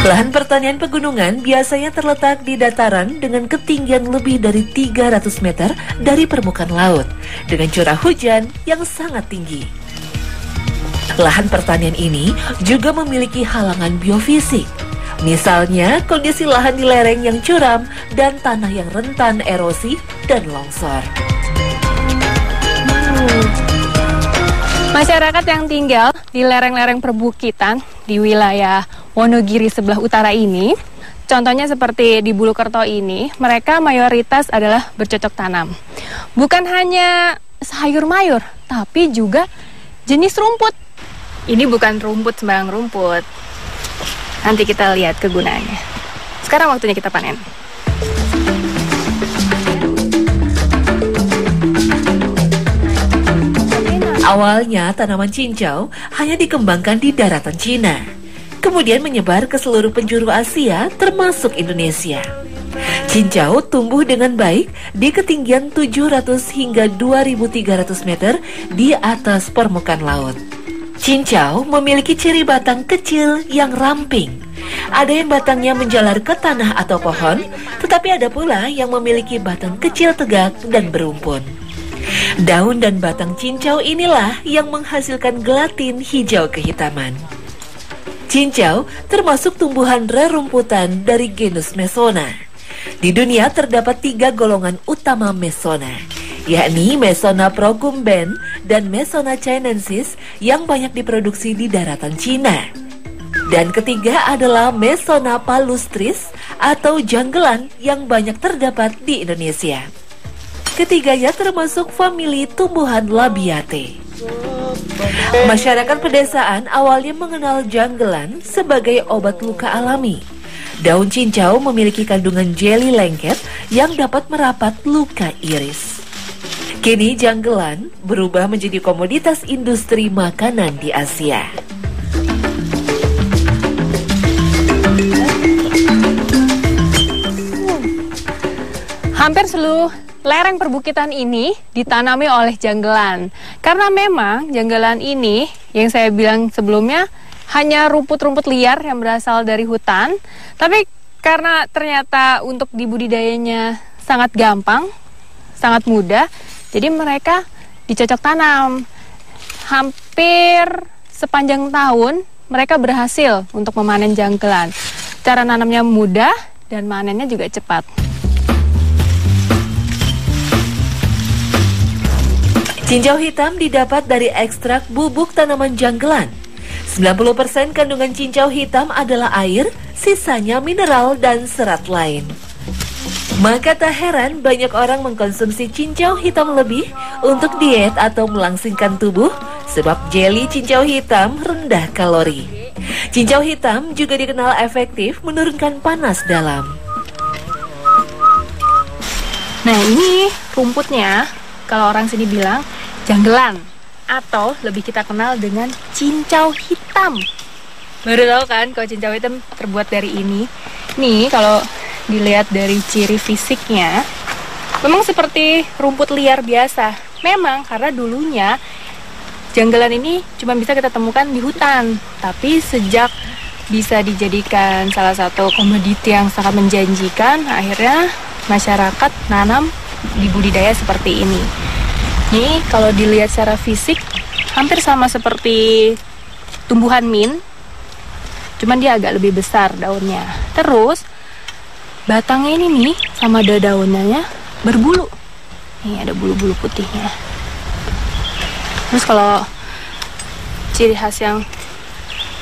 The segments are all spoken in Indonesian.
Lahan pertanian pegunungan biasanya terletak di dataran dengan ketinggian lebih dari 300 meter dari permukaan laut, dengan curah hujan yang sangat tinggi. Lahan pertanian ini juga memiliki halangan biofisik. Misalnya, kondisi lahan di lereng yang curam dan tanah yang rentan erosi dan longsor. Masyarakat yang tinggal di lereng-lereng perbukitan di wilayah Wonogiri sebelah utara ini, contohnya seperti di Bulukerto ini, mereka mayoritas adalah bercocok tanam. Bukan hanya sayur mayur, tapi juga jenis rumput. Ini bukan rumput sembarang rumput. Nanti kita lihat kegunaannya. Sekarang waktunya kita panen. Awalnya tanaman cincau hanya dikembangkan di daratan Cina, kemudian menyebar ke seluruh penjuru Asia termasuk Indonesia. Cincau tumbuh dengan baik di ketinggian 700 hingga 2300 meter di atas permukaan laut. Cincau memiliki ciri batang kecil yang ramping. Ada yang batangnya menjalar ke tanah atau pohon, tetapi ada pula yang memiliki batang kecil tegak dan berumpun. Daun dan batang cincau inilah yang menghasilkan gelatin hijau kehitaman. Cincau termasuk tumbuhan rerumputan dari genus Mesona. Di dunia terdapat 3 golongan utama Mesona, yakni Mesona procumbens dan Mesona chinensis yang banyak diproduksi di daratan Cina. Dan ketiga adalah Mesona palustris atau janggelan yang banyak terdapat di Indonesia. Ketiganya termasuk famili tumbuhan Labiatae. Masyarakat pedesaan awalnya mengenal janggelan sebagai obat luka alami. Daun cincau memiliki kandungan jeli lengket yang dapat merapat luka iris. Kini janggelan berubah menjadi komoditas industri makanan di Asia. Hampir seluruh lereng perbukitan ini ditanami oleh janggelan. Karena memang janggelan ini yang saya bilang sebelumnya hanya rumput-rumput liar yang berasal dari hutan. Tapi karena ternyata untuk dibudidayanya sangat gampang, sangat mudah, jadi mereka dicocok tanam. Hampir sepanjang tahun mereka berhasil untuk memanen janggelan. Cara nanamnya mudah dan manennya juga cepat. Cincau hitam didapat dari ekstrak bubuk tanaman janggelan. 90% kandungan cincau hitam adalah air, sisanya mineral dan serat lain. Maka tak heran banyak orang mengkonsumsi cincau hitam lebih untuk diet atau melangsingkan tubuh, sebab jeli cincau hitam rendah kalori. Cincau hitam juga dikenal efektif menurunkan panas dalam. Nah, ini rumputnya, kalau orang sini bilang janggelan, atau lebih kita kenal dengan cincau hitam. Baru tahu kan kalau cincau hitam terbuat dari ini. Nih kalau dilihat dari ciri fisiknya, memang seperti rumput liar biasa. Memang karena dulunya janggelan ini cuma bisa kita temukan di hutan. Tapi sejak bisa dijadikan salah satu komoditi yang sangat menjanjikan, akhirnya masyarakat nanam di budidaya seperti ini. Ini kalau dilihat secara fisik hampir sama seperti tumbuhan mint, cuman dia agak lebih besar daunnya. Terus batangnya ini nih sama daunnya berbulu. Nih ada bulu-bulu putihnya. Terus kalau ciri khas yang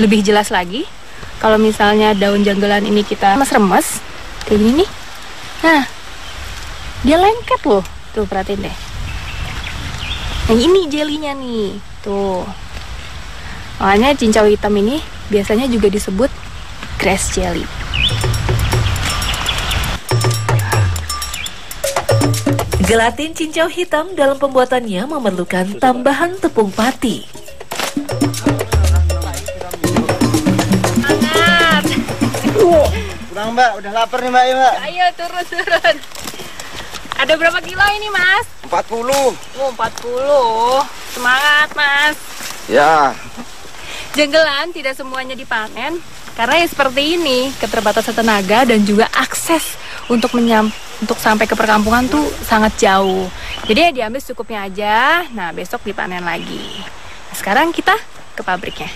lebih jelas lagi, kalau misalnya daun janggelan ini kita remes-remes kayak gini nih. Nah, dia lengket loh. Tuh perhatiin deh. Yang ini jelinya nih, tuh. Makanya cincau hitam ini biasanya juga disebut grass jelly. Gelatin cincau hitam dalam pembuatannya memerlukan tambahan tepung pati. Hangat. Kurang Mbak, udah lapar nih Mbak ya Mbak. Ayo turun. Ada berapa kilo ini Mas? 40. Oh 40. Semangat Mas. Ya. Jenggelan tidak semuanya dipanen karena ya seperti ini, keterbatasan tenaga dan juga akses untuk sampai ke perkampungan tuh sangat jauh. Jadi ya diambil secukupnya aja. Nah, besok dipanen lagi. Nah, sekarang kita ke pabriknya.